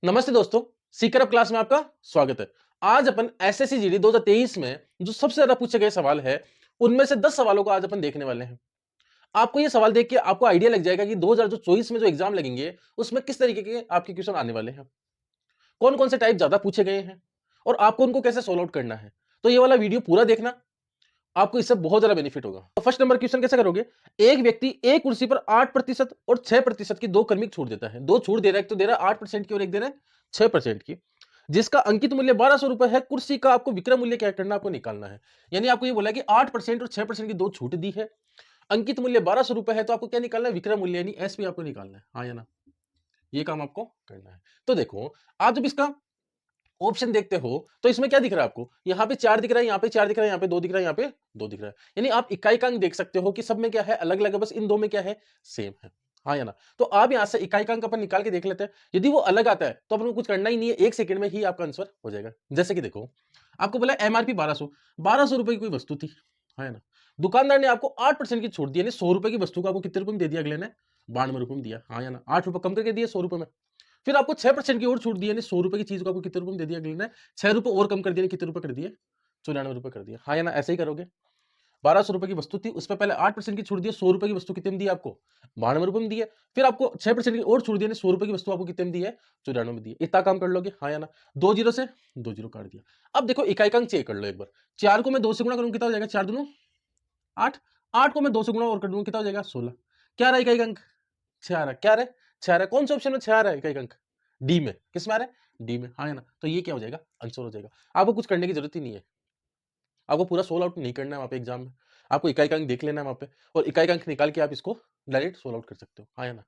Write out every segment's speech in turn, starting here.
नमस्ते दोस्तों, सीकर अब क्लास में आपका स्वागत है। आज अपन एसएससी जीडी 2023 में जो सबसे ज्यादा पूछे गए सवाल है, उनमें से 10 सवालों को आज अपन देखने वाले हैं। आपको ये सवाल देख के आपको आइडिया लग जाएगा कि 2024 में जो एग्जाम लगेंगे, उसमें किस तरीके के आपके क्वेश्चन आने वाले हैं, कौन-कौन से टाइप ज्यादा पूछे गए हैं और आपको उनको कैसे सॉल्व आउट करना है। तो ये वाला वीडियो पूरा देखना, आपको इससे बहुत ज्यादा बेनिफिट होगा। तो फर्स्ट नंबर क्वेश्चन कैसे करोगे? एक व्यक्ति एक कुर्सी पर 8% और 6% की दो क्रमिक छूट देता है। दो छूट दे रहा है, एक तो दे रहा है 8% की और एक दे रहा है 6% की, जिसका अंकित मूल्य 1200 रुपए है। कुर्सी का आपको विक्रय मूल्य क्या करना है? आपको निकालना है। यानी आपको ये बोला है कि 8% और 6% की दो छूट दी है, अंकित मूल्य 1200 रुपए है, तो आपको क्या निकालना है? विक्रय मूल्य यानी एसपी आपको निकालना है। हाँ या ना? ये काम आपको करना है। तो देखो, आप जब इसका ऑप्शन देखते हो तो इसमें क्या दिख रहा है आपको? यहाँ पे 4 दिख रहा है, यहाँ पे 4 दिख रहा है, यहाँ पे 2 दिख रहा है, यहाँ पे 2 दिख रहा है। यानी आप इकाई का अंक देख सकते हो कि सब में क्या है? अलग-अलग है, बस इन दो में क्या है? सेम है। हाँ या ना? तो आप यहाँ से इकाई का अंक अपन निकाल के देख लेते हैं। यदि वो अलग आता है तो अपन को कुछ करना ही नहीं है, 1 सेकंड में ही आपका आंसर हो जाएगा। जैसे कि देखो, आपको बोला एमआरपी 1200, 1200 रुपए की कोई वस्तु थी। हाँ या ना? दुकानदार ने आपको 8% की छूट दी, यानी 100 रुपए की वस्तु को आपको कितने रुपए में दे दिया? अगले ने 92 रुपए में दिया। हाँ या ना? 8 रुपए कम करके दिए 100 रुपए में। फिर आपको 6% की और छूट दी, यानी 100 रुपए की चीज को आपको कितने रुपए में दे दिया? अगले ने 6 रुपए और कम कर दिया, कितने रुपए कर दिए? 94 रुपए कर दिया। हाँ या ना? ऐसे ही करोगे। 1200 रुपए की वस्तु थी, उस पे पहले 8% की छूट दी, 100 रुपए की वस्तु कितने में दी आपको? 92 रुपए में दी है। फिर आपको 6% की और छूट दी, यानी 100 रुपए की वस्तु आपको कितने में दी है? 94 में दी है। इतना काम कर लोगे? हाँ या ना? 2 जीरो से 2 जीरो काट दिया। अब देखो, इकाई का अंक चेक कर लो एक बार। 4 को मैं 2 से गुणा करूं, कितना हो जाएगा? 4 दूनी 8, 8 को मैं 2 से गुणा और कर दूंगा, कितना हो जाएगा? 16। क्या रहा इकाई का अंक? 6 आ रहा है। क्या रहा है? 6 आ रहा है। कौन से ऑप्शन में 6 आ रहा है इकाई का अंक? डी में। किस में आ रहा है? डी में। हाँ या ना? तो ये क्या हो जाएगा? आंसर हो जाएगा। आपको कुछ करने की जरूरत ही नहीं है, आपको पूरा सोल्व आउट नहीं करना है वहां पे एग्जाम में। आपको इकाई का अंक देख लेना है वहां पे, और इकाई का अंक निकाल के आप इसको डायरेक्ट सोल्व आउट कर सकते हो। हाँ या ना?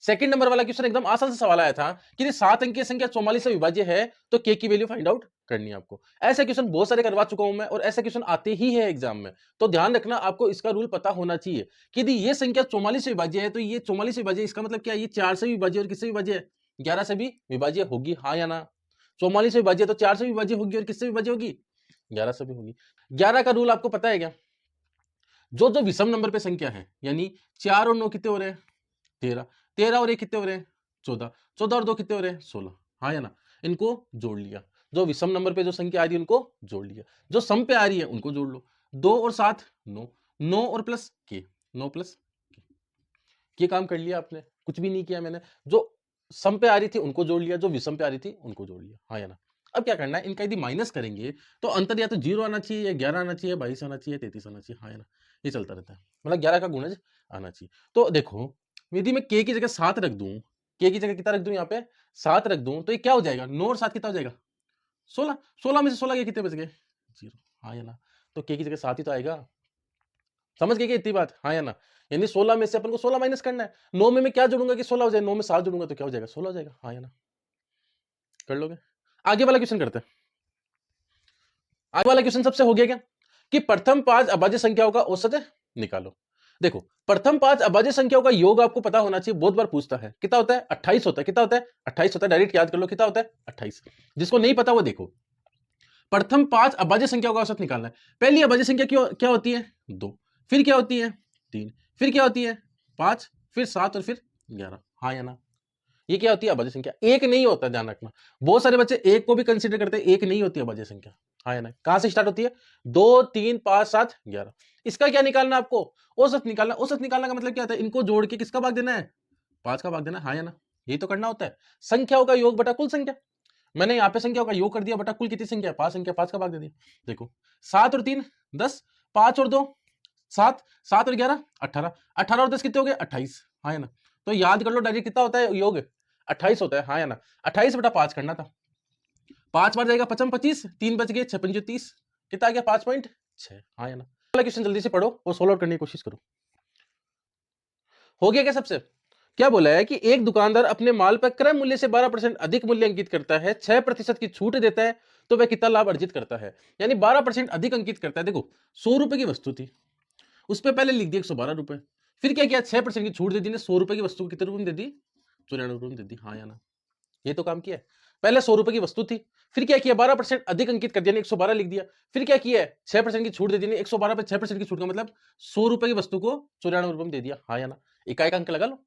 सेकंड नंबर वाला क्वेश्चन एकदम आसान सा सवाल आया था कि यदि 7 अंकीय संख्या 44 से विभाज्य है तो के की वैल्यू फाइंड आउट करनी है आपको। ऐसे क्वेश्चन बहुत सारे करवा चुका हूं मैं, और ऐसे क्वेश्चन आते ही है एग्जाम में। तो ध्यान रखना, आपको इसका रूल पता होना चाहिए कि यदि ये संख्या 44 से विभाज्य है तो ये 44 से विभाज्य, इसका मतलब क्या है? ये 4 से भी विभाज्य और किससे विभाज्य है? 11 से भी विभाज्य होगी। हाँ या ना? 44 से विभाज्य तो 4 से भी विभाज्य होगी, और किससे विभाज्य होगी? 11 से भी होगी। 11 का रूल आपको पता है क्या? जो जो विषम नंबर पे संख्या है, यानी 4 और 9 कितने हो रहे हैं? 13, 13 और 1 कितने हो रहे हैं? 14, 14 और 2 कितने हो रहे हैं? 16। हाँ या ना? इनको जोड़ लिया। जो विषम नंबर पे जो संख्या आ रही है उनको जोड़ लिया, जो सम पे आ रही है उनको जोड़ लो। 2 और 7 9, 9 और प्लस के, 9 प्लस के। ये काम कर लिया आपने, कुछ भी नहीं किया मैंने। जो सम पे आ रही थी उनको जोड़ लिया, जो विषम पे आ रही थी उनको जोड़ लिया। हाँ या ना? अब क्या करना है, इनका यदि माइनस करेंगे तो अंतर या तो 0 आना चाहिए, या 11 आना चाहिए, 22 आना चाहिए, 33 आना चाहिए। हाँ या ना? ये चलता रहता है, मतलब 11 का गुणज आना चाहिए। तो देखो, यदि मैं k की जगह 7 रख दूं, k की जगह कितना रख दूं? यहाँ पे 7 रख दूं, तो ये क्या हो जाएगा? 9 और 7 कितना हो जाएगा? 16। 16 में से 16 के कितने बच गए? 0। हाँ या ना? तो k की जगह 7 ही तो आएगा। समझ गए क्या इतनी बात? हाँ या ना? यानी 16 में से अपन को 16 माइनस करना है। 9 में मैं क्या जोड़ूंगा कि 16 हो जाए? 9 में 7 जोड़ूंगा तो क्या हो जाएगा? 16 हो जाएगा। हाँ या ना? कर लोगे? आगे वाला क्वेश्चन करते हैं। आगे वाला क्वेश्चन सबसे हो गया क्या कि प्रथम 5 अभाज्य संख्याओं का औसत निकालो। देखो, प्रथम 5 अभाज्य संख्याओं का योग आपको पता होना चाहिए, बहुत बार पूछता है। कितना होता है? 28 होता है। कितना होता है? 28 होता है। डायरेक्ट याद कर लो, कितना होता है? 28। जिसको नहीं पता वो देखो, प्रथम 5 अभाज्य संख्याओं का औसत निकालना है। पहली अभाज्य संख्या क्या होती है? 2। फिर क्या होती है? 3। फिर क्या होती है? 5। फिर 7 और फिर 11। हाँ या ना? ये क्या होती है? अभाज्य संख्या। एक नहीं होता, ध्यान रखना। बहुत सारे बच्चे एक को भी कंसीडर करते हैं, एक नहीं होती अभाज्य संख्या। हाँ या ना? कहां से स्टार्ट होती है? 2 3 5 7 11। इसका क्या निकालना है आपको? औसत निकालना। औसत निकालने का मतलब क्या होता है? इनको जोड़ के किसका भाग देना है? 5 का भाग देना है। हाँ या ना? यही तो करना होता है। संख्याओं का योग बटा कुल संख्या। मैंने यहाँ पे संख्याओं का योग कर दिया बटा कुल कितनी संख्या? 5 संख्या, 5 का भाग दे दिया। देखो, 7 और 3 10, 5 और 2 7, 7 और 11 18, 18 और 10 कितने हो गए? 28। हाँ या ना? तो याद कर लो डायरेक्ट, कितना होता है योग? 28 होता है। हाँ या ना? 28 बटा 5 करना था। 5 बार जाएगा 5 25, 3 बच गए, 6 पंजे 30, कितना आ गया? 5.6। हाँ या ना? अगला क्वेश्चन जल्दी से पढ़ो और सोल्व आउट करने की कोशिश करो। हो गया क्या सबसे? क्या बोला है कि एक दुकानदार अपने माल पर क्रय मूल्य से 12% अधिक मूल्य अंकित करता है, 6% की छूट देता है, तो वह कितना लाभ अर्जित करता है? यानी 12% अधिक अंकित करता है। देखो, 100 रुपए की वस्तु थी, उस पर पहले लिख दिया 112 रुपए, फिर क्या किया? 6% की छूट दे दी, 100 रुपए की वस्तु को कितने रुपए में दे दी? 94 रुपए में दे दी। हाँ या ना? ये तो काम किया है। पहले 100 रुपए की वस्तु थी, फिर क्या किया? 12% अधिक अंकित कर दिया, 112 लिख दिया। फिर क्या किया? 6% की छूट दे दी। 112 पे 6% की छूट का मतलब 100 रुपए की वस्तु को 94 रुपए में दे दिया। हाँ या ना? इकाई का अंक लगा लो।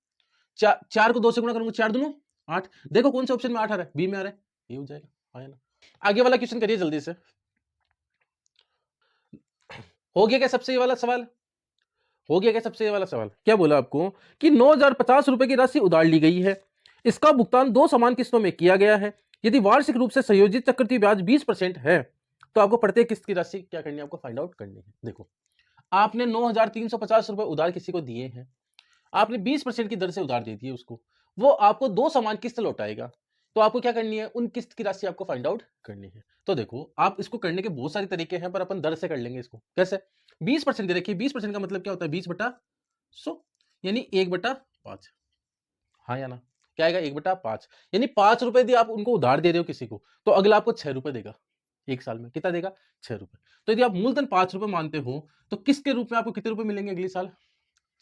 4 को 2 से गुणा करूंगा, 4 दूनी 8। देखो कौन से ऑप्शन में 8 आ रहा है, बी में आ रहा है, ये हो जाएगा। हाँ या ना। आगे वाला क्वेश्चन करिए जल्दी से। हो गया क्या सबसे ये वाला सवाल? हो गया क्या सबसे ये वाला सवाल? क्या बोला आपको कि 9,050 रुपए की राशि उधार ली गई है, इसका भुगतान 2 समान किस्तों में किया गया है, यदि वार्षिक रूप से संयोजित चक्रवृद्धि ब्याज 20% है तो आपको प्रत्येक किस्त की राशि क्या करनी है, आपको फाइंड आउट करनी है। देखो आपने 9,350 रुपए उधार किसी को दिए हैं, आपने 20% की दर से उधार दे दिए उसको, वो आपको 2 समान किस्त लौटाएगा, तो आपको क्या करनी है, उन किस्त की राशि आपको फाइंड आउट करनी है। तो देखो आप इसको करने के बहुत सारे तरीके हैं, पर अपन दर से कर लेंगे इसको। कैसे? 20% दे रखिए, 20% का मतलब क्या होता है, 20/100 यानी 1/5। हाँ या ना? क्या आएगा, 1/5 यानी 5 रुपए यदि आप उनको उधार दे रहे हो किसी को, तो अगला आपको 6 रुपए देगा। 1 साल में कितना देगा, 6 रुपए। तो यदि आप मूलधन 5 रुपए मानते हो, तो किस्त के रूप में आपको कितने रुपए मिलेंगे अगले साल?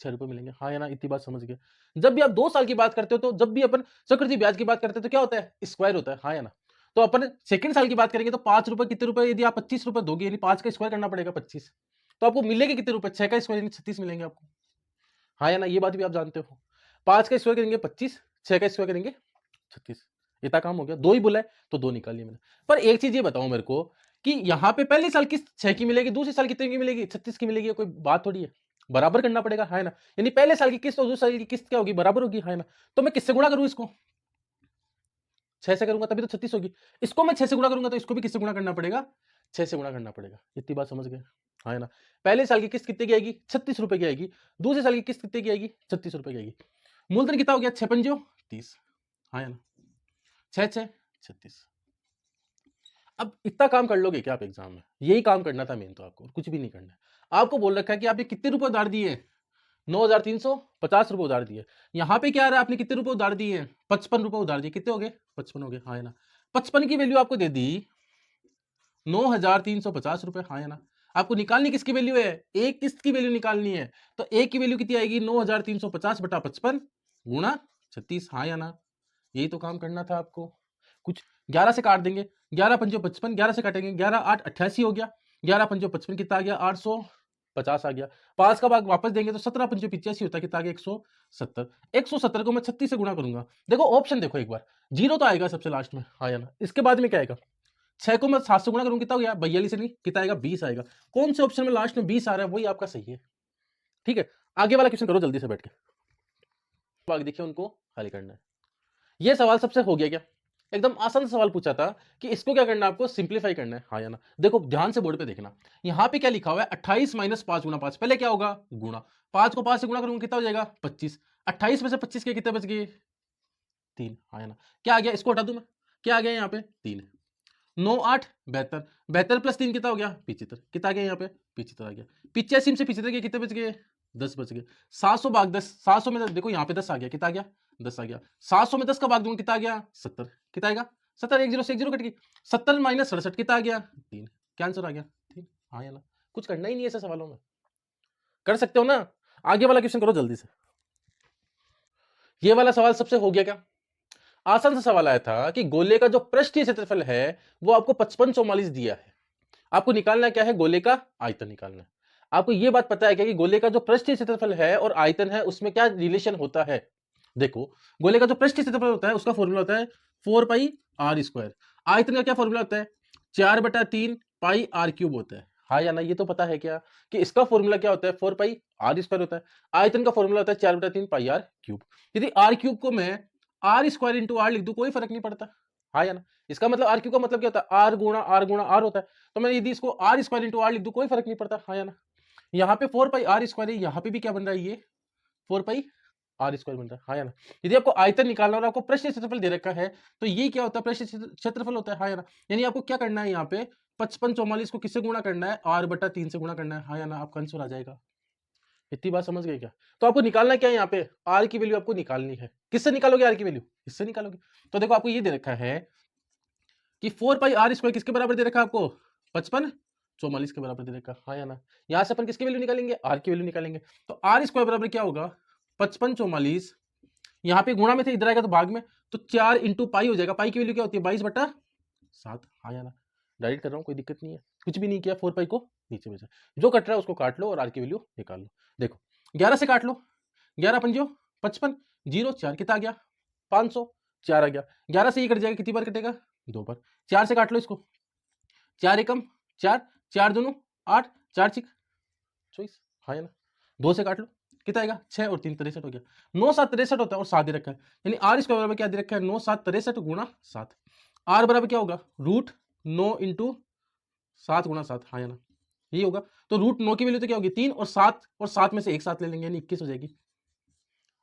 6 रुपए मिलेंगे। हाँ या ना? इतनी बात समझ गए। जब भी आप 2 साल की बात करते हो, तो जब भी अपन चक्रवृद्धि ब्याज की बात करते हैं, तो क्या होता है, स्क्वायर होता है। हाँ या ना? तो अपन सेकंड साल की बात करेंगे, तो 5 रुपए कितने रुपए, यदि आप 25 रुपए दोगे, यानी 5 का स्क्वायर करना पड़ेगा 25, तो आपको मिलेंगे कितने रुपए, 6 का स्क्वायर यानी 36 मिलेंगे आपको। हाँ या ना? ये बात भी आप जानते हो। 5 का स्क्वायर करेंगे 25, 6 का स्क्वायर करेंगे 36। इतना काम हो गया। 2 ही बोला है तो 2 निकाल लिए मैंने। पर एक चीज ये बताओ मेरे को कि यहाँ पे पहले साल किस्त 6 की मिलेगी, दूसरे साल कितने की मिलेगी, 36 की मिलेगी, कोई बात थोड़ी है। बराबर करना पड़ेगा, है ना? यानी पहले साल की किस्त और दूसरे साल की किस्त क्या होगी, बराबर होगी, है ना? तो मैं किससे गुणा करूं इसको, 6 से करूंगा तभी तो 36 होगी। इसको मैं 6 से गुणा करूंगा तो इसको भी किससे गुणा करना पड़ेगा, 6 से गुणा करना पड़ेगा। इतनी बात समझ गए, है ना? पहले साल की किस्त कितने की आएगी, 36 रुपए की आएगी। दूसरे साल की किस्त कितने की आएगी, 36 रुपए की आएगी। मूलधन कितना हो गया, 6 पंजो 30, हाँ ना? 6 6 36। अब इतना काम कर लोगे क्या आप एग्जाम में? यही काम करना था मेन, तो आपको कुछ भी नहीं करना है। आपको बोल रखा है कि आपने कितने रुपए उधार दिए, 9,350 रुपए उधार दिए। यहाँ पे क्या आ रहा है, आपने कितने रुपए उधार दिए, 55 रुपए उधार दिए। कितने हो गए, 55 हो गए, हाँ ना? 55 की वैल्यू आपको दे दी 9,350 रुपए, हाँ ना? आपको निकालनी किसकी वैल्यू है, एक किस्त की वैल्यू निकालनी है। तो एक की वैल्यू कितनी आएगी, 9,350 बटा 55 गुणा 36, हाँ या ना? यही तो काम करना था आपको। कुछ 11 से काट देंगे, 11 पंजो 55, 11 से काटेंगे, 11 8 88 हो गया, 11 पंजो 55 कितना आ गया, 850 आ गया। 5 का भाग वापस देंगे तो 17 पंजो 85 होता है, कितना आ गया, 170। 170 को मैं 36 से गुणा करूंगा। देखो ऑप्शन देखो एक बार, 0 तो आएगा सबसे लास्ट में, हाँ या ना? इसके बाद में क्या आएगा, 6 को मैं 7 से गुणा करूंगा, कितना हो गया, 42 से नहीं, कितना आएगा, 20 आएगा। कौन से ऑप्शन में लास्ट में 20 आ रहा है, वही आपका सही है। ठीक है, आगे वाला क्वेश्चन करो जल्दी से बैठ के, भाग देखिए उनको हल करना है। ये सवाल सबसे हो गया क्या, एकदम आसान सवाल पूछा था कि इसको क्या करना है, आपको सिंप्लीफाई करना है, हाँ या ना? देखो ध्यान से बोर्ड पे देखना, यहां पे क्या लिखा हुआ है, 28 माइनस 5 गुणा 5। पहले क्या होगा, गुणा, 5 को 5 से गुणा करूंगा कितना हो जाएगा, 25। 28 में से 25 के कितने बच गए, 3, हाँ या ना? क्या आ गया, इसको हटा दूं मैं, क्या आ गया यहाँ पे, 3। 9 8 72, 72 प्लस 3 कितना हो गया, 75। कितना आ गया यहाँ पे, 75 आ गया। 85 से 75 के कितने बच गए, 10 बच गए। 700 भाग 10, 700 में देखो यहाँ पे 10 आ गया, कितना आ गया, 10 आ गया। 700 में 10 का भाग दूंगा, कितना आ गया, 70। कितना आएगा, 70, 1 0 से 1 0 कट गई। 70 माइनस 67 कितना आ गया, 3। क्या आंसर आ गया, 3, हाँ या ना? कुछ करना ही नहीं है ऐसे सवालों में, कर सकते हो ना? आगे वाला क्वेश्चन करो जल्दी से। ये वाला सवाल सबसे हो गया क्या, आसान सा सवाल आया था कि गोले का जो पृष्ठीय क्षेत्रफल है वो आपको 5544 दिया है, आपको निकालना क्या है, गोले का आयतन निकालना है। आपको यह बात पता है क्या कि गोले का जो पृष्ठीय क्षेत्रफल है और आयतन है उसमें क्या रिलेशन होता है? देखो गोले का जो पृष्ठीय क्षेत्रफल होता है उसका फॉर्मूला होता है 4 पाई आर स्क्वायर। आयतन का क्या फॉर्मूला होता है, 4/3 पाई आर क्यूब होता है, हाँ या ना? ये तो पता है क्या कि इसका फॉर्मूला क्या होता है, 4 पाई आर स्क्वायर होता है। आयतन का फॉर्मूला होता है 4/3 पाई आर क्यूब। यदि आर क्यूब को मैं आर स्क्वायर इंटू आर लिख दूं कोई फर्क नहीं पड़ता, हाँ या ना? इसका मतलब आर क्यूब का मतलब क्या होता है, आर गुणा आर होता है। तो मैं यदि इसको आर स्क्वायर इंटू आर लिख दूं कोई फर्क नहीं पड़ता, हाँ या ना? यहाँ पे 4 पाई आर स्क्वायर है, यहाँ पे भी क्या बन रहा है, ये 4 पाई आर स्क्वायर बन रहा है, हाँ या ना? यदि आपको आयतन निकालना और आपको पृष्ठीय क्षेत्रफल दे रखा है तो ये क्या होता है, पृष्ठीय क्षेत्रफल होता है, हाँ या ना? यानी आपको क्या करना है, यहाँ पे 5544 को किससे गुणा करना है, r/3 से गुणा करना है, हाँ या ना? आपका आंसर आ जाएगा। इतनी बात समझ गए क्या? तो आपको निकालना क्या है, यहाँ पे आर की वैल्यू आपको निकालनी है। किससे निकालोगे आर की वैल्यू, इससे निकालोगे। तो देखो आपको ये दे रखा है कि 4 पाई आर स्क्वायर किसके बराबर दे रखा है आपको, 5544 के बराबर दे रखा, हाँ या ना? यहां से अपन किसकी वैल्यू निकालेंगे, आर की वैल्यू निकालेंगे। तो आर स्क्वायर बराबर क्या होगा, 5544, यहाँ पे गुणा में थे, इधर आएगा तो भाग में, तो 4 इंटू पाई हो जाएगा। पाई की वैल्यू क्या होती है, 22/7, हाँ या ना? डायरेक्ट कर रहा हूँ, कोई दिक्कत नहीं है, कुछ भी नहीं किया। 4 पाई को नीचे भेजा, जो कट रहा है उसको काट लो और आर की वैल्यू निकाल लो। देखो 11 से काट लो, 11 पंजो 55, 0 4 कितना आ गया, 500। 4 आ गया, 11 से ये कट जाएगा, कितनी बार कटेगा, 2 बार। 4 से काट लो इसको, 4 एकम 4, 4 दूनो 8, 4 चिक 24, हाँ या ना। 2 से काट लो, कितना आएगा, 6 और 3 63 हो गया। 9 7 63 होता है और 7 दे रखा है, यानी आर स्क्वायर बराबर क्या दे रखा है, 9 7 63 गुणा 7। आर बराबर क्या होगा, रूट 9 इंटू 7 गुणा 7, हाँ या ना, यही होगा। तो रूट 9 की वैल्यू तो क्या होगी, 3 और 7 में से एक साथ ले लेंगे, यानी 21 हो जाएगी,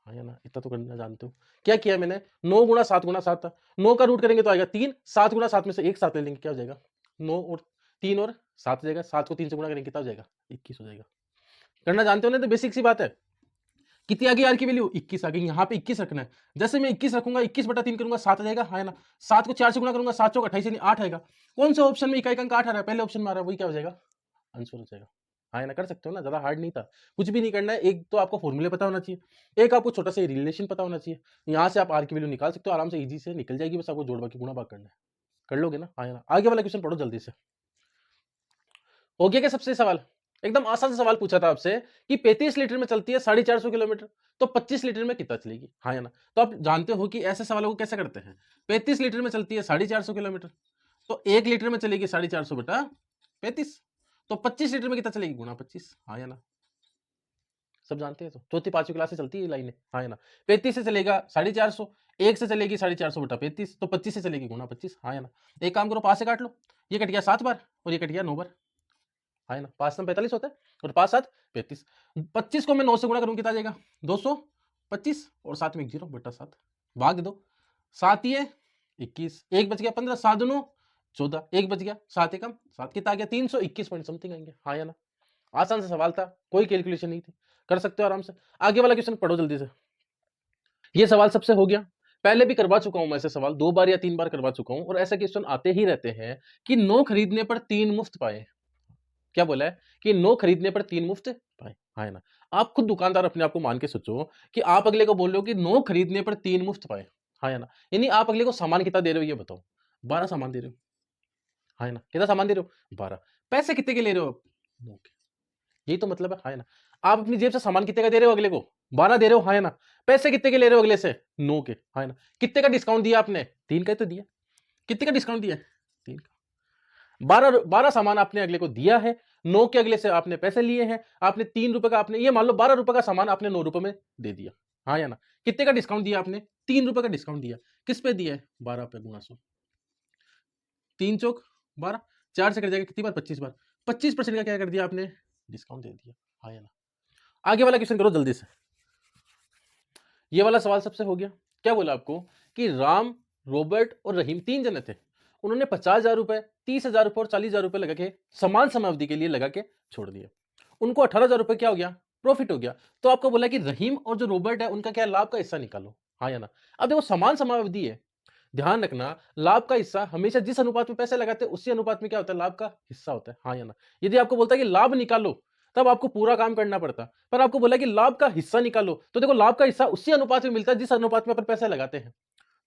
हाँ या ना। इतना तो करना जानते हो। क्या किया मैंने, 9 गुणा 7 गुणा 7 था, 9 का रूट करेंगे तो आएगा 3, 7 गुणा 7 में से एक साथ ले लेंगे, क्या हो जाएगा, 9 और 3 और 7 हो जाएगा, 7 को 3 से गुणा करेंगे कितना हो जाएगा, 21 हो जाएगा। करना जानते हो ना, तो बेसिक सी बात है। कितनी आ गई आर की वैल्यू, 21 आ गई। यहाँ पे 21 रखना है, जैसे मैं 21 रखूंगा, 21/3 करूंगा, 7 आ जाएगा, हाँ ना। 7 को 4 से गुणा करूंगा, 7 चौक 28 यानी 8 आएगा। कौन से ऑप्शन में इकाई का अंक 8 आ रहा है, पहले ऑप्शन में आ रहा है, वही क्या हो जाएगा, आंसर हो जाएगा, हाँ ना। कर सकते हो ना, ज्यादा हार्ड नहीं था, कुछ भी नहीं करना है। एक तो आपको फॉर्मूले पता होना चाहिए, एक आपको छोटा सा रिलेशन पता होना चाहिए, यहाँ से आप आर की वैल्यू निकाल सकते हो आराम से, इजी से निकल जाएगी, बस आपको जोड़ बाकी गुणा भाग करना है, कर लोगे ना, हाँ ना। आगे वाला क्वेश्चन पढ़ो जल्दी से। हो गया क्या सबसे सवाल, एकदम आसान सा सवाल पूछा था आपसे कि 35 लीटर में चलती है 450 किलोमीटर, तो 25 लीटर में कितना चलेगी, हाँ या ना। तो आप जानते हो कि ऐसे सवालों को कैसे करते हैं। 35 लीटर में चलती है 450 किलोमीटर, तो 1 लीटर में चलेगी 450 बटा 35, तो 25 लीटर में कितना चलेगी, गुणा 25, हाँ या ना। सब जानते हैं, तो चौथी पांचवी क्लास से चलती है ये लाइनें, हाँ या ना। 35 से चलेगा 450, 1 से चलेगी 450 बटा 35, तो 25 से चलेगी गुणा 25, हाँ या ना। एक काम करो, 5 से काट लो, ये कट गया 7 बार और ये कट गया 9 बार, हाँ ना। 5 45 होता है और 5 7 35। 25 को मैं 9 से गुणा करूँ कितना आ जाएगा, 225 और 7 में 1 0 बटा 7, भाग दे दो, 7 ही है 21, 1 बच गया 15, 7 दूनो 14, 1 बच गया 7 एकम 7, कितना आ गया 321 पॉइंट समथिंग आएंगे, हाँ या ना। आसान सा सवाल था, कोई कैलकुलेशन नहीं थी, कर सकते हो आराम से। आगे वाला क्वेश्चन पढ़ो जल्दी से। ये सवाल सबसे हो गया, पहले भी करवा चुका हूं मैं ऐसे सवाल, 2 बार या 3 बार करवा चुका हूं, और ऐसे क्वेश्चन आते ही रहते हैं कि 9 खरीदने पर 3 मुफ्त पाए। क्या बोला है कि 9 खरीदने पर 3 मुफ्त पाए, हाँ ना। आप खुद दुकानदार अपने आप को मान के सोचो कि आप अगले को बोल रहे हो कि 9 खरीदने पर 3 मुफ्त पाए, हाँ ना। यानी आप अगले को सामान कितना दे रहे हो, ये बताओ, 12 सामान दे रहे हो, हाँ ना। कितना सामान दे रहे हो, 12, पैसे कितने के ले रहे हो आप, 9 के, यही तो मतलब है, हाँ ना। आप अपनी जेब से सामान कितने का दे रहे हो अगले को, 12 दे रहे हो, हाँ ना। पैसे कितने के ले रहे हो अगले से, 9 के, हाँ ना। कितने का डिस्काउंट दिया आपने, 3 का तो दिया, कितने का डिस्काउंट दिया, 3 का। 12 सामान आपने अगले को दिया है, 9 के अगले से आपने पैसे लिए हैं, आपने 3 रुपए का, आपने ये मान लो 12 रुपए का सामान आपने 9 रुपए में दे दिया, हाँ या ना। कितने का डिस्काउंट दिया आपने, 3 रुपए का डिस्काउंट दिया, किस पे दिया है, 12 पे गुणा 100, 3 चौक 12, 4 से कर जाएगा कितनी बार, 25 बार, 25% का क्या कर दिया आपने, डिस्काउंट दे दिया, हाँ या ना। आगे वाला क्वेश्चन करो जल्दी से। ये वाला सवाल सबसे हो गया, क्या बोला आपको कि राम, रॉबर्ट और रहीम 3 जने थे, उन्होंने 50,000 रुपए, 30,000 रुपए और 40,000 रुपए लगा के समान समय अवधि के लिए लगा के छोड़ दिए, उनको 18,000 रुपए क्या हो गया, प्रॉफिट हो गया। तो आपको बोला कि रहीम और जो रॉबर्ट है उनका क्या लाभ का हिस्सा निकालो, हाँ या ना। अब देखो समान समय अवधि है, ध्यान रखना लाभ का हिस्सा हमेशा जिस अनुपात में पैसे लगाते हैं उसी अनुपात में क्या होता है, लाभ का हिस्सा होता है, हाँ या ना। यदि आपको बोलता है कि लाभ निकालो, तब आपको पूरा काम करना पड़ता, पर आपको बोला कि लाभ का हिस्सा निकालो, तो देखो लाभ का हिस्सा उसी अनुपात में मिलता है जिस अनुपात में अपन पैसे लगाते हैं।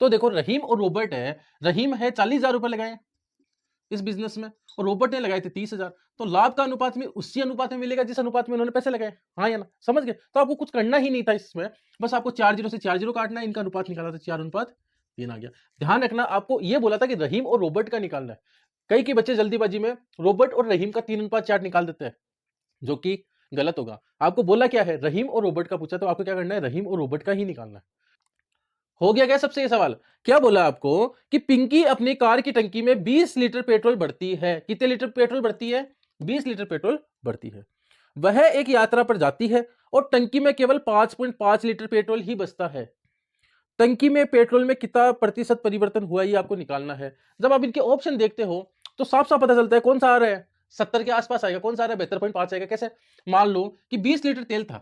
तो देखो रहीम और रॉबर्ट है, रहीम है 40,000 रुपए लगाए इस बिजनेस में, और रॉबर्ट ने लगाए थे 30,000, तो लाभ का अनुपात में उसी अनुपात में मिलेगा जिस अनुपात में उन्होंने पैसे लगाए, हाँ या ना, समझ गए। तो आपको कुछ करना ही नहीं था इसमें, बस आपको 4 जीरो से 4 जीरो काटना है, इनका अनुपात निकाला था 4:3 आ गया। ध्यान रखना, आपको यह बोला था कि रहीम और रॉबर्ट का निकालना है, कई के बच्चे जल्दीबाजी में रॉबर्ट और रहीम का 3:4 निकाल देते हैं, जो कि गलत होगा। आपको बोला क्या है, रहीम और रॉबर्ट का पूछा, तो आपको क्या करना है, रहीम और रॉबर्ट का ही निकालना है। हो गया क्या सबसे ये सवाल, क्या बोला आपको कि पिंकी अपनी कार की टंकी में 20 लीटर पेट्रोल भरती है, कितने लीटर पेट्रोल भरती है, 20 लीटर पेट्रोल भरती है। वह एक यात्रा पर जाती है और टंकी में केवल 5.5 लीटर पेट्रोल ही बचता है। टंकी में पेट्रोल में कितना प्रतिशत परिवर्तन हुआ, ये आपको निकालना है। जब आप इनके ऑप्शन देखते हो तो साफ साफ पता चलता है कौन सा आ रहा है, 70 के आसपास आएगा, कौन सा आ रहा है 72.5 आएगा। कैसे, मान लो कि 20 लीटर तेल था,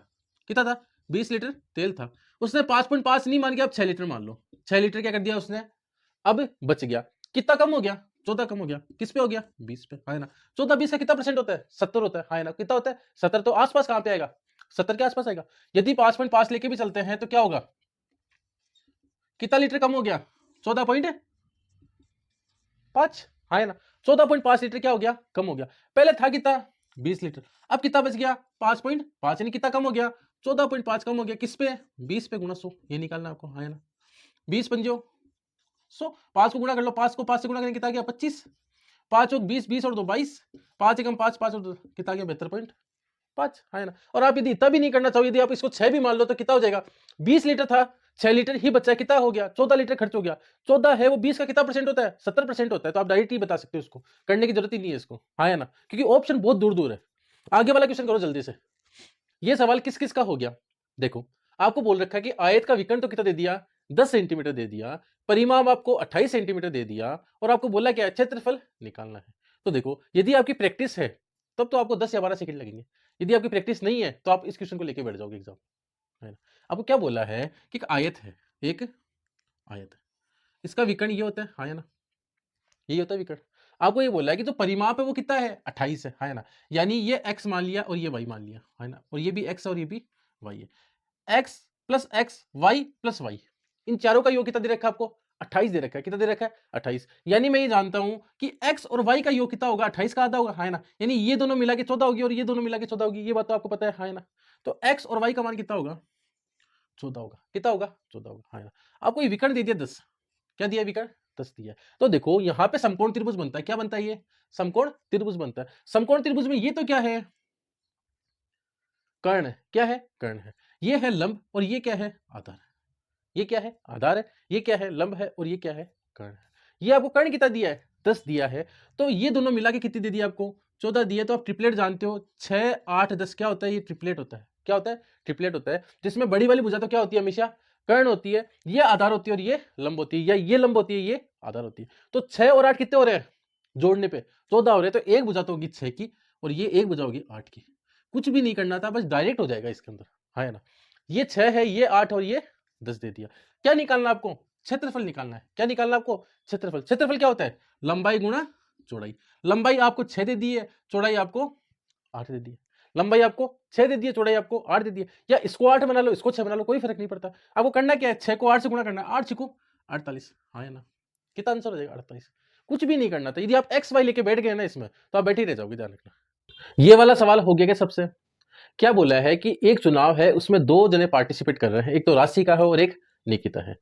कितना था, 20 लीटर तेल था, उसने 5.5 नहीं मान के अब 6 लीटर मान लो, 6 लीटर क्या कर दिया उसने, अब बच गया, कितना कम हो गया, 14 कम हो गया, किस पे हो गया, 20 पे, है ना। 14 20 का कितना परसेंट होता है, 70 होता है ना। कितना होता है, 70, तो आसपास कहां पे आएगा, 70 के आसपास आएगा। यदि 5.5 लेके भी चलते हैं तो क्या होगा, कितना लीटर कम हो गया, 14.5, है ना। 14.5 लीटर क्या हो गया, कम हो गया। पहले था कितना, 20 लीटर, अब कितना बच गया, 5.5, यानी कितना कम हो गया, 14.5 कम हो गया, किस पे, 20 पे गुणा 100, ये निकालना आपको, है ना। 20 पंजो 100। 5 को गुणा कर लो, 5 को 5 से गुणा करेंगे कितना आ गया 25, 5 और 20, 20 और 2 22, 5 एकम 5, 5 और 2 कितना आ गया 72.5 है ना। और आप यदि इतना भी नहीं करना चाहो, यदि आप इसको 6 भी मान लो तो कितना हो जाएगा, 20 लीटर था 6 लीटर ही बचा, कितना हो गया 14 लीटर खर्च हो गया। 14 है वो 20 का कितना परसेंट होता है, 70% होता है। तो आप डायरेक्ट ही बता सकते हो, उसको करने की जरूरत ही नहीं है इसको, है ना, क्योंकि ऑप्शन बहुत दूर दूर है। आगे वाला क्वेश्चन करो जल्दी से। ये सवाल किस किस का हो गया, देखो आपको बोल रखा है कि आयत का विकर्ण तो कितना दे दिया 10 सेंटीमीटर दे दिया, परिमाप आपको 28 सेंटीमीटर दे दिया, और आपको बोला क्या क्षेत्रफल निकालना है। तो देखो यदि आपकी प्रैक्टिस है तब तो आपको 10 या 12 सेकंड लगेंगे, यदि आपकी प्रैक्टिस नहीं है तो आप इस क्वेश्चन को लेके बैठ जाओगे एग्जाम, है ना। आपको क्या बोला है कि एक आयत है, एक आयत है, इसका विकर्ण ये होता है ना, यही होता है विकर्ण। आपको ये बोला है कि जो परिमाप है वो कितना है 28 है ना, यानी ये x मान लिया और ये y मान लिया, है ना, और ये भी x और ये भी y है। x plus x y plus y, इन चारों का योग कितना दे रखा है आपको 28 दे रखा है, कितना दे रखा है 28। यानी मैं ये जानता हूं कि x और y का योग कितना होगा 28 का आधा होगा, है ना, यानी ये दोनों मिला के 14 होगी और ये दोनों मिला के 14 होगी, ये बात तो आपको पता है ना। तो x और y का मान कितना होगा 14 होगा, कितना होगा 14 होगा, है ना। आपको ये विकर्ण दे दिया 10, क्या दिया विकर्ण 10 दिया। तो देखो यहाँ पे समकोण त्रिभुज बनता है, क्या बनता है ये समकोण त्रिभुज बनता है। समकोण त्रिभुज में ये तो क्या है कर्ण है, क्या है कर्ण है, ये है लंब और ये क्या है आधार, ये क्या है आधार है, ये क्या है लंब है और ये क्या है कर्ण है। ये आपको कर्ण कितना दिया है 10 दिया है, तो ये दोनों मिला के कितनी दे दी आपको 14 दिया। तो आप ट्रिपलेट जानते हो 6 8 10 क्या होता है, ये ट्रिपलेट होता है, क्या होता है ट्रिपलेट होता है, जिसमें बड़ी वाली भुजा तो क्या होती है हमेशा कर्ण होती है, ये आधार होती है और ये लंब होती है, या ये लंब होती है ये आधार होती है। तो 6 और 8 कितने हो रहे हैं जोड़ने पे 14 हो रहे हैं, तो एक भुजा तो होगी 6 की और ये एक भुजा होगी 8 की। कुछ भी नहीं करना था, बस डायरेक्ट हो जाएगा इसके अंदर, है ना। ये 6 है, ये 8 और ये 10 दे दिया। क्या निकालना आपको क्षेत्रफल निकालना है, क्या निकालना आपको क्षेत्रफल। क्षेत्रफल क्या होता है लंबाई गुणा चौड़ाई। लंबाई आपको 6 दे दी है, चौड़ाई आपको 8 दे दी है। लंबाई आपको 6 दे दी है, चौड़ाई आपको 8 दे दी है, या इसको 8 बना लो इसको 6 बना लो, कोई फर्क नहीं पड़ता। आपको करना क्या है 6 को 8 से गुणा करना है, 8 6 48, हाँ है ना, कितना आंसर हो जाएगा 48। कुछ भी नहीं करना था, यदि आप एक्स वाई लेके बैठ गए ना इसमें तो आप बैठे ही रह जाओगे, ध्यान रखना। ये वाला सवाल हो गया क्या सबसे। क्या बोला है कि एक चुनाव है उसमें दो जने पार्टिसिपेट कर रहे हैं, एक तो राशिका है और एक निकिता है।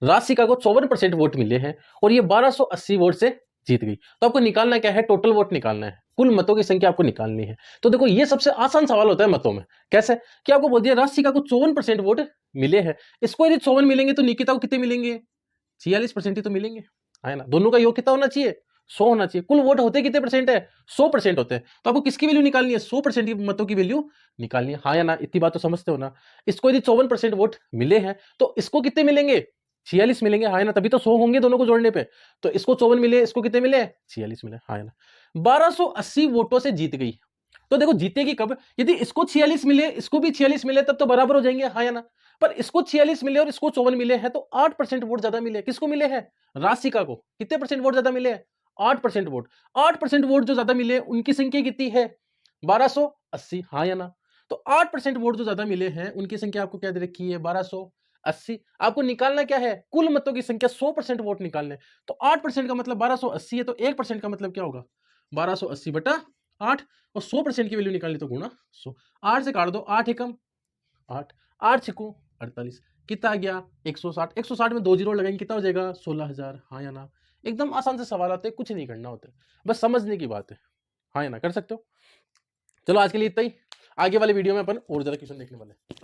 राशिका को 54% वोट मिले हैं और ये 1280 वोट से जीत गई। तो आपको निकालना क्या है टोटल वोट निकालना है, कुल मतों की संख्या आपको निकालनी है। तो देखो ये सबसे आसान सवाल होता है मतों में। कैसे कि आपको बोल दिया राशिका को 54% वोट मिले हैं, इसको यदि 54 मिलेंगे तो निकिता को कितने मिलेंगे 46% ही तो मिलेंगे, है ना। दोनों का योग कितना होना चाहिए 100 होना चाहिए। कुल वोट होते कितने परसेंट है 100% होते हैं। तो आपको किसकी वैल्यू निकालनी है 100% की मतों की वैल्यू निकालनी है, हाँ या ना, इतनी बात तो समझते हो ना। इसको यदि 54% वोट मिले हैं तो इसको कितने मिलेंगे 46 मिलेंगे, हाँ ना, तभी तो 100 होंगे दोनों को जोड़ने पे। तो इसको 54 मिले, इसको कितने मिले 46 मिले, हाँ ना। 1280 वोटों से जीत गई। तो देखो जीतेगी कब, यदि इसको 46 मिले इसको भी 46 मिले तब तो बराबर हो जाएंगे, हाँ या ना। पर इसको 46 मिले और इसको 54 मिले हैं तो 8% वोट ज्यादा मिले। किसको मिले हैं राशिका को कितने परसेंट वोट ज्यादा मिले हैं 8% वोट। 8% वोट जो ज्यादा मिले उनकी संख्या कितनी है 1280, हाँ या ना। तो 8% वोट जो ज्यादा मिले हैं उनकी संख्या आपको क्या दे रखी है 1280। आपको निकालना क्या है कुल मतों की संख्या 100% वोट निकालने। तो 8% का मतलब 1280 है, तो 1% का मतलब क्या होगा 1280 बटा 8, और 100% की वैल्यू निकालनी तो गुणा 100। 8 से काट दो 8 एकम 8, 8 छिको 48, कितना आ गया 160। 160 में 2 जीरो लगाएंगे कितना हो जाएगा 16,000, हाँ या ना। एकदम आसान से सवाल आते हैं, कुछ नहीं करना होता है, बस समझने की बात है, हाँ या ना, कर सकते हो। चलो आज के लिए इतना ही, आगे वाले वीडियो में अपन और ज्यादा क्वेश्चन देखने वाले हैं।